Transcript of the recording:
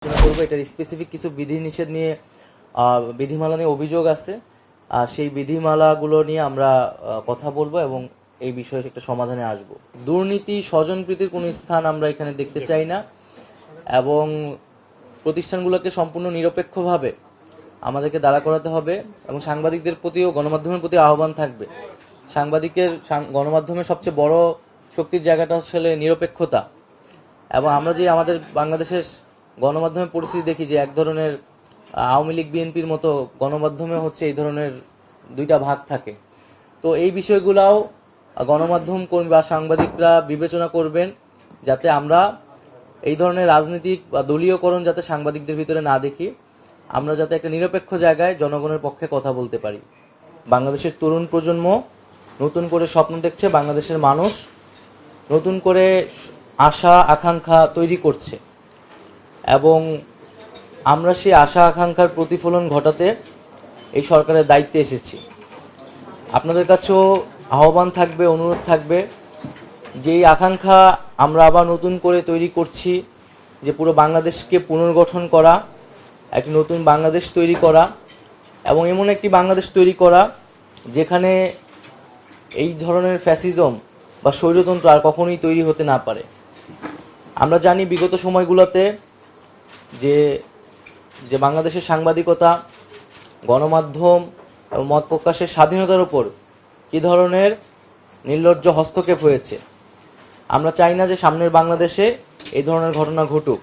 আলোচনা করবো। এটার স্পেসিফিক কিছু বিধিনিষেধ নিয়ে বিধিমালা নিয়ে অভিযোগ আছে। সেই বিধিমালাগুলো নিয়ে আমরা কথা বলবো এবং এই বিষয়ে একটা সমাধানে আসব। দুর্নীতি, স্বজনপ্রীতির কোনো স্থান আমরা এখানে দেখতে চাই না এবং প্রতিষ্ঠানগুলোকে সম্পূর্ণ নিরপেক্ষভাবে আমাদেরকে দাঁড়া করাতে হবে এবং সাংবাদিকদের প্রতিও গণমাধ্যমের প্রতি আহ্বান থাকবে। গণমাধ্যমের সবচেয়ে বড় শক্তির জায়গাটা আসলে নিরপেক্ষতা। এবং আমরা যে আমাদের বাংলাদেশের গণমাধ্যমের পরিস্থিতি দেখি যে এক ধরনের আওয়ামী লীগ বিএনপির মতো গণমাধ্যমে হচ্ছে এই ধরনের দুইটা ভাগ থাকে। তো এই বিষয়গুলাও গণমাধ্যম কর্মী বা সাংবাদিকরা বিবেচনা করবেন, যাতে আমরা এই ধরনের রাজনৈতিক বা দলীয়করণ যাতে সাংবাদিকদের ভিতরে না দেখি, আমরা যাতে একটা নিরপেক্ষ জায়গায় জনগণের পক্ষে কথা বলতে পারি। বাংলাদেশের তরুণ প্রজন্ম নতুন করে স্বপ্ন দেখছে, বাংলাদেশের মানুষ নতুন করে আশা আকাঙ্ক্ষা তৈরি করছে এবং আমরা সেই আশা আকাঙ্ক্ষার প্রতিফলন ঘটাতে এই সরকারের দায়িত্বে এসেছি। আপনাদের কাছেও আহ্বান থাকবে, অনুরোধ থাকবে যে এই আকাঙ্ক্ষা আমরা আবার নতুন করে তৈরি করছি, যে পুরো বাংলাদেশকে পুনর্গঠন করা, একটি নতুন বাংলাদেশ তৈরি করা এবং এমন একটি বাংলাদেশ তৈরি করা যেখানে এই ধরনের ফ্যাসিজম বা স্বৈরতন্ত্র আর কখনোই তৈরি হতে না পারে। আমরা জানি বিগত সময়গুলোতে যে বাংলাদেশের সাংবাদিকতা, গণমাধ্যম এবং মত প্রকাশের স্বাধীনতার উপর কী ধরনের নির্লজ্জ হস্তক্ষেপ হয়েছে। আমরা চাই না যে সামনের বাংলাদেশে এই ধরনের ঘটনা ঘটুক।